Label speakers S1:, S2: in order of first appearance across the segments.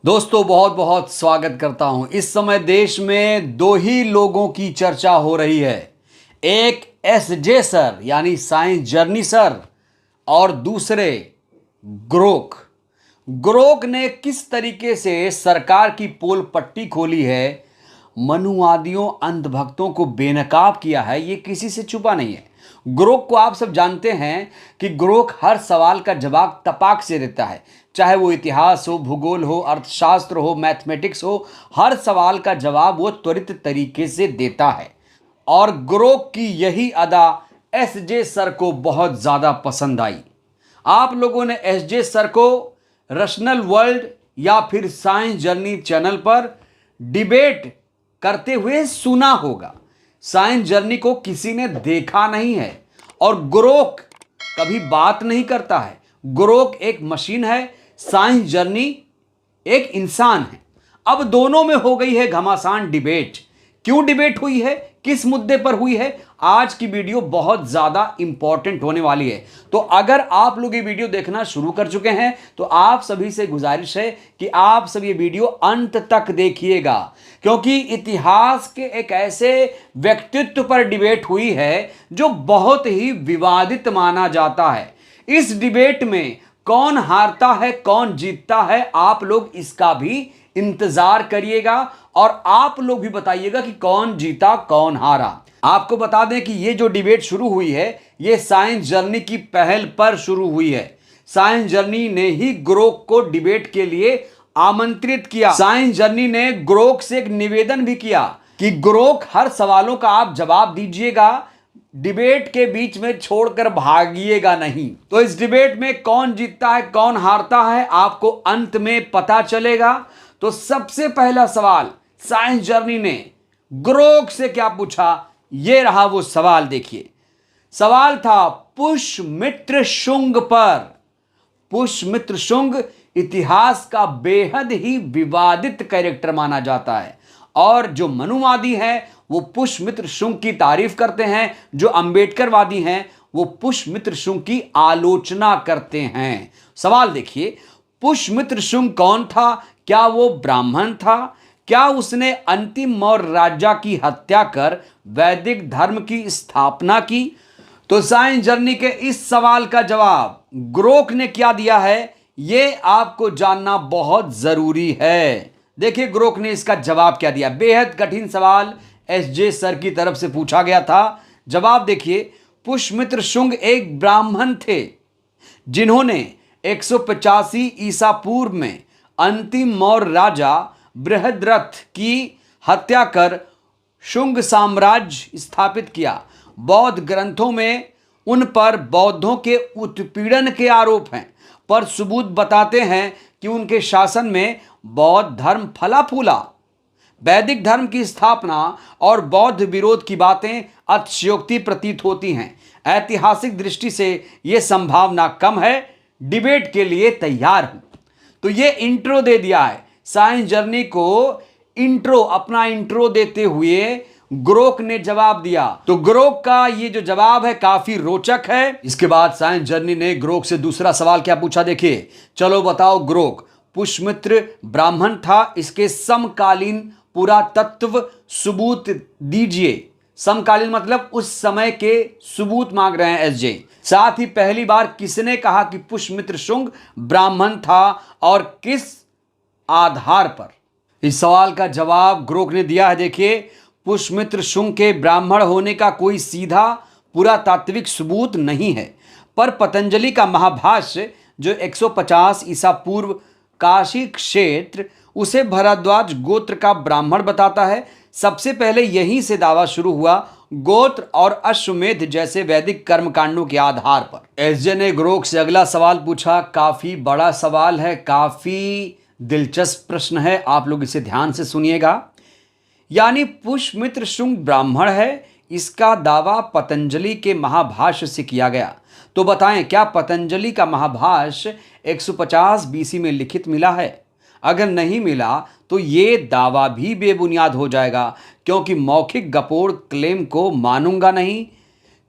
S1: दोस्तों बहुत बहुत स्वागत करता हूं। इस समय देश में दो ही लोगों की चर्चा हो रही है। एक एसजे सर यानी साइंस जर्नी सर और दूसरे ग्रोक। ग्रोक ने किस तरीके से सरकार की पोल पट्टी खोली है, मनुवादियों अंधभक्तों को बेनकाब किया है, ये किसी से छुपा नहीं है। ग्रोक को आप सब जानते हैं कि ग्रोक हर सवाल का जवाब तपाक से देता है, चाहे वो इतिहास हो, भूगोल हो, अर्थशास्त्र हो, मैथमेटिक्स हो, हर सवाल का जवाब वो त्वरित तरीके से देता है। और ग्रोक की यही अदा एसजे सर को बहुत ज़्यादा पसंद आई। आप लोगों ने एसजे सर को रशनल वर्ल्ड या फिर साइंस जर्नी चैनल पर डिबेट करते हुए सुना होगा। साइंस जर्नी को किसी ने देखा नहीं है और ग्रोक कभी बात नहीं करता है। ग्रोक एक मशीन है, साइंस जर्नी एक इंसान है। अब दोनों में हो गई है घमासान डिबेट। क्यों डिबेट हुई है, किस मुद्दे पर हुई है, आज की वीडियो बहुत ज्यादा इंपॉर्टेंट होने वाली है। तो अगर आप लोग ये वीडियो देखना शुरू कर चुके हैं तो आप सभी से गुजारिश है कि आप सब ये वीडियो अंत तक देखिएगा, क्योंकि इतिहास के एक ऐसे व्यक्तित्व पर डिबेट हुई है जो बहुत ही विवादित माना जाता है। इस डिबेट में कौन हारता है कौन जीतता है, आप लोग इसका भी इंतजार करिएगा और आप लोग भी बताइएगा कि कौन जीता कौन हारा। आपको बता दें कि ये जो डिबेट शुरू हुई है ये साइंस जर्नी की पहल पर शुरू हुई है। साइंस जर्नी ने ही ग्रोक को डिबेट के लिए आमंत्रित किया। साइंस जर्नी ने ग्रोक से एक निवेदन भी किया कि ग्रोक हर सवालों का आप जवाब दीजिएगा, डिबेट के बीच में छोड़कर भागिएगा नहीं। तो इस डिबेट में कौन जीतता है कौन हारता है आपको अंत में पता चलेगा। तो सबसे पहला सवाल साइंस जर्नी ने ग्रोक से क्या पूछा, यह रहा वो सवाल। देखिए, सवाल था पुष्यमित्र शुंग पर। पुष्यमित्र शुंग इतिहास का बेहद ही विवादित कैरेक्टर माना जाता है और जो मनुवादी है वो पुष्यमित्र शुंग की तारीफ करते हैं, जो अंबेडकरवादी हैं वो पुष्यमित्र शुंग की आलोचना करते हैं। सवाल देखिए, पुष्यमित्र शुंग कौन था? क्या वो ब्राह्मण था? क्या उसने अंतिम मौर्य राजा की हत्या कर वैदिक धर्म की स्थापना की? तो साइंस जर्नी के इस सवाल का जवाब ग्रोक ने क्या दिया है, यह आपको जानना बहुत जरूरी है। देखिए ग्रोक ने इसका जवाब क्या दिया। बेहद कठिन सवाल एसजे सर की तरफ से पूछा गया था। जवाब देखिए, पुष्यमित्र शुंग एक ब्राह्मण थे जिन्होंने 185 ईसा पूर्व में अंतिम मौर्य राजा बृहद्रथ की हत्या कर शुंग साम्राज्य स्थापित किया। बौद्ध ग्रंथों में उन पर बौद्धों के उत्पीड़न के आरोप हैं, पर सबूत बताते हैं कि उनके शासन में बौद्ध धर्म फला फूला। वैदिक धर्म की स्थापना और बौद्ध विरोध की बातें अतिशयोक्ति प्रतीत होती हैं। ऐतिहासिक दृष्टि से यह संभावना कम है। डिबेट के लिए तैयार हूं। तो ये इंट्रो दे दिया है। साइंस जर्नी को इंट्रो, अपना इंट्रो देते हुए ग्रोक ने जवाब दिया। तो ग्रोक का ये जो जवाब है काफी रोचक है। इसके बाद साइंस जर्नी ने ग्रोक से दूसरा सवाल क्या पूछा, देखिए। चलो बताओ ग्रोक, पुष्यमित्र ब्राह्मण था, इसके समकालीन पुरातत्व सबूत दीजिए। समकालीन मतलब उस समय के सबूत मांग रहे हैं एसजे। साथ ही पहली बार किसने कहा कि पुष्यमित्र शुंग ब्राह्मण था और किस आधार पर? इस सवाल का जवाब ग्रोक ने दिया है। देखिए, पुष्यमित्र शुंग के ब्राह्मण होने का कोई सीधा पुरातात्विक सबूत नहीं है, पर पतंजलि का महाभाष्य जो 150 ईसा पूर्व काशी क्षेत्र उसे भरद्वाज गोत्र का ब्राह्मण बताता है। सबसे पहले यहीं से दावा शुरू हुआ, गोत्र और अश्वमेध जैसे वैदिक कर्मकांडों के आधार पर। एसजे ने ग्रोक से अगला सवाल पूछा। काफी बड़ा सवाल है, काफी दिलचस्प प्रश्न है, आप लोग इसे ध्यान से सुनिएगा। यानी पुष्यमित्र शुंग ब्राह्मण है, इसका दावा पतंजलि के महाभाष्य से किया गया। तो बताएं, क्या पतंजलि का महाभाष्य 150 बीसी में लिखित मिला है? अगर नहीं मिला तो ये दावा भी बेबुनियाद हो जाएगा, क्योंकि मौखिक गपोड़ क्लेम को मानूंगा नहीं,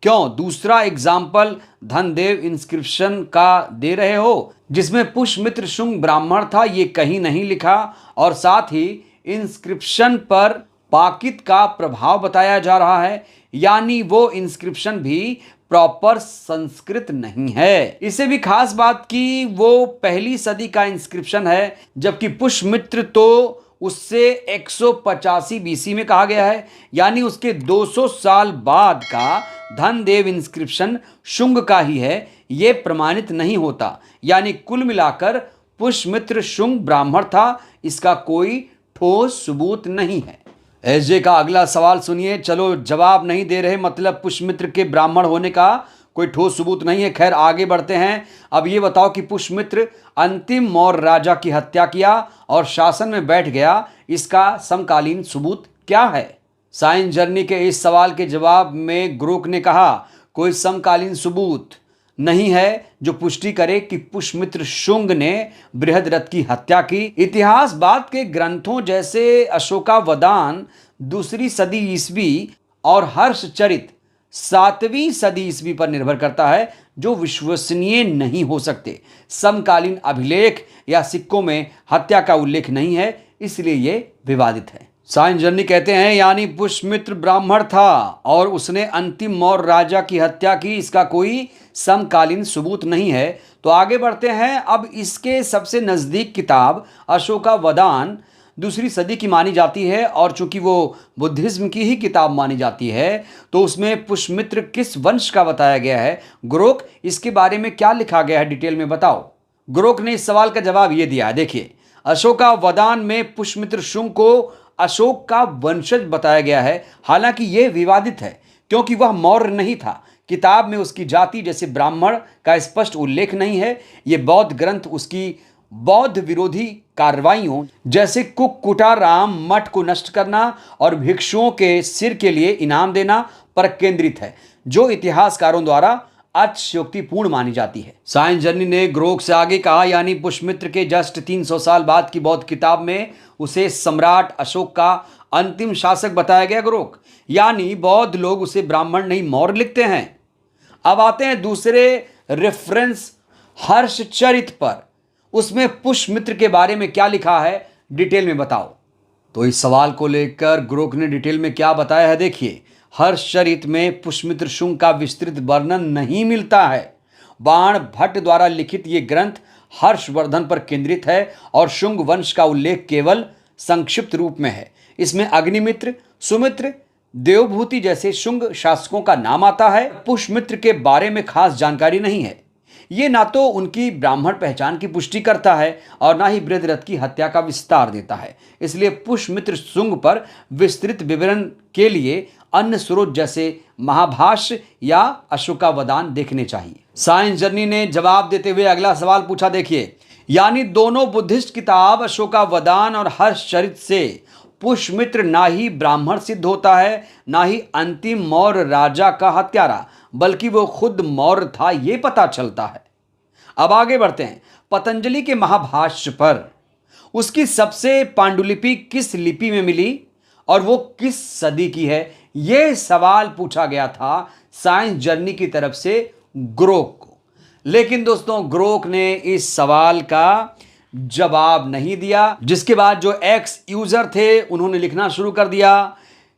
S1: क्यों दूसरा एग्जाम्पल धनदेव इंस्क्रिप्शन का दे रहे हो जिसमें पुष्यमित्र शुंग ब्राह्मण था, ये कहीं नहीं लिखा। और साथ ही इंस्क्रिप्शन पर पाकित का प्रभाव बताया जा रहा है, यानी वो इंस्क्रिप्शन भी प्रॉपर संस्कृत नहीं है। इससे भी खास बात की वो पहली सदी का इंस्क्रिप्शन है, जबकि पुष्यमित्र तो उससे 185 बीसी में कहा गया है, यानी उसके 200 साल बाद का धनदेव इंस्क्रिप्शन शुंग का ही है, यह प्रमाणित नहीं होता। यानी कुल मिलाकर पुष्यमित्र शुंग ब्राह्मण था, इसका कोई ठोस सबूत नहीं है। एसजे का अगला सवाल सुनिए। चलो जवाब नहीं दे रहे मतलब पुष्यमित्र के ब्राह्मण होने का कोई ठोस सबूत नहीं है। खैर आगे बढ़ते हैं। अब ये बताओ कि पुष्यमित्र अंतिम मौर्य राजा की हत्या किया और शासन में बैठ गया, इसका समकालीन सबूत क्या है? साइंस जर्नी के इस सवाल के जवाब में ग्रोक ने कहा कोई समकालीन सबूत नहीं है जो पुष्टि करे कि पुष्यमित्र शुंग ने बृहद्रथ की हत्या की। इतिहास बाद के ग्रंथों जैसे अशोकावदान 2री सदी ईस्वी और हर्षचरित 7वीं सदी ईस्वी पर निर्भर करता है, जो विश्वसनीय नहीं हो सकते। समकालीन अभिलेख या सिक्कों में हत्या का उल्लेख नहीं है, इसलिए ये विवादित है। साइंस जर्नी कहते हैं यानी पुष्यमित्र ब्राह्मण था और उसने अंतिम मौर्य राजा की हत्या की, इसका कोई समकालीन सबूत नहीं है। तो आगे बढ़ते हैं। अब इसके सबसे नज़दीक किताब अशोकावदान 2री सदी की मानी जाती है और चूंकि वो बुद्धिज्म की ही किताब मानी जाती है, तो उसमें पुष्यमित्र किस वंश का बताया गया है। ग्रोक, इसके बारे में क्या लिखा गया है डिटेल में बताओ। ग्रोक ने इस सवाल का जवाब ये दिया है, देखिए अशोकावदान में पुष्यमित्र शुंग को अशोक का वंशज बताया गया है। हालांकि यह विवादित है क्योंकि वह मौर्य नहीं था। किताब में उसकी जाति जैसे ब्राह्मण का स्पष्ट उल्लेख नहीं है। ये बौद्ध ग्रंथ उसकी बौद्ध विरोधी कार्रवाइयों जैसे कुक्कुटाराम मठ को नष्ट करना और भिक्षुओं के सिर के लिए इनाम देना पर केंद्रित है, जो इतिहासकारों द्वारा अतिशयोक्तिपूर्ण मानी जाती है। साइंस जर्नी ने ग्रोक से आगे कहा यानी पुष्यमित्र के जस्ट 300 साल बाद की बौद्ध किताब में उसे सम्राट अशोक का अंतिम शासक बताया गया। ग्रोक यानी बौद्ध लोग उसे ब्राह्मण नहीं मौर्य लिखते हैं। अब आते हैं दूसरे रेफरेंस हर्षचरित पर, उसमें पुष्यमित्र के बारे में क्या लिखा है डिटेल में बताओ। तो इस सवाल को लेकर ग्रोक ने डिटेल में क्या बताया है, देखिए हर्षचरित में पुष्यमित्र शुंग का विस्तृत वर्णन नहीं मिलता है। बाण भट्ट द्वारा लिखित ये ग्रंथ हर्षवर्धन पर केंद्रित है और शुंग वंश का उल्लेख केवल संक्षिप्त रूप में है। इसमें अग्निमित्र, सुमित्र, देवभूति जैसे शुंग शासकों का नाम आता है। पुष्यमित्र के बारे में खास जानकारी नहीं है। ये ना तो उनकी ब्राह्मण पहचान की पुष्टि करता है और ना ही बृहद्रथ की हत्या का विस्तार देता है। इसलिए पुष्यमित्र शुंग पर विस्तृत विवरण के लिए अन्य स्रोत जैसे महाभाष्य या अशोकावदान देखने चाहिए। साइंस जर्नी ने जवाब देते हुए अगला सवाल पूछा, देखिए यानी दोनों बुद्धिस्ट किताब अशोकावदान और हर्षचरित से पुष्यमित्र ना ही ब्राह्मण सिद्ध होता है, ना ही अंतिम मौर्य राजा का हत्यारा, बल्कि वो खुद मौर्य था, ये पता चलता है। अब आगे बढ़ते हैं। पतंजलि के महाभाष्य पर उसकी सबसे पांडुलिपि किस लिपि में मिली और वो किस सदी की है, यह सवाल पूछा गया था साइंस जर्नी की तरफ से ग्रोक को। लेकिन दोस्तों ग्रोक ने इस सवाल का जवाब नहीं दिया, जिसके बाद जो एक्स यूजर थे उन्होंने लिखना शुरू कर दिया,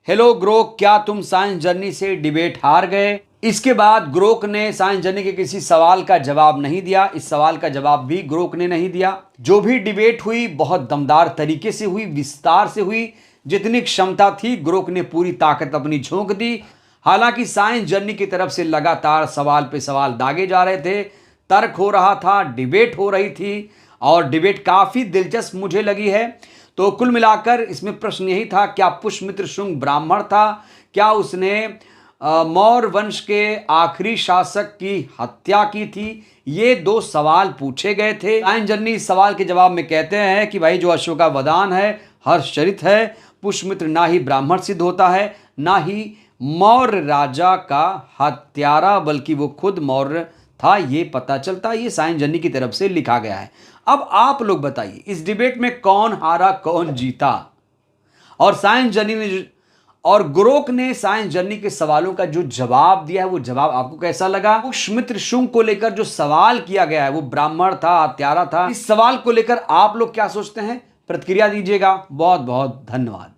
S1: हेलो ग्रोक, क्या तुम साइंस जर्नी से डिबेट हार गए। इसके बाद ग्रोक ने साइंस जर्नी के किसी सवाल का जवाब नहीं दिया। इस सवाल का जवाब भी ग्रोक ने नहीं दिया। जो भी डिबेट हुई बहुत दमदार तरीके से हुई, विस्तार से हुई। जितनी क्षमता थी ग्रोक ने पूरी ताकत अपनी झोंक दी। हालांकि साइंस जर्नी की तरफ से लगातार सवाल पे सवाल दागे जा रहे थे, तर्क हो रहा था, डिबेट हो रही थी और डिबेट काफ़ी दिलचस्प मुझे लगी है। तो कुल मिलाकर इसमें प्रश्न यही था, क्या पुष्यमित्र शुंग ब्राह्मण था? क्या उसने मौर्य वंश के आखिरी शासक की हत्या की थी? ये दो सवाल पूछे गए थे। साइंस जर्नी इस सवाल के जवाब में कहते हैं कि भाई जो अशोकावदान है, हर्षचरित है, पुष्यमित्र ना ही ब्राह्मण सिद्ध होता है, ना ही मौर्य राजा का हत्यारा, बल्कि वो खुद मौर्य था, ये पता चलता है। ये साइंस जर्नी की तरफ से लिखा गया है। अब आप लोग बताइए इस डिबेट में कौन हारा कौन जीता? और साइंस जर्नी ने और गुरोक ने साइंस जर्नी के सवालों का जो जवाब दिया है वो जवाब आपको कैसा लगा? पुष्यमित्र शुंग को लेकर जो सवाल किया गया है वो ब्राह्मण था, हत्यारा था, इस सवाल को लेकर आप लोग क्या सोचते हैं? प्रतिक्रिया दीजिएगा। बहुत बहुत धन्यवाद।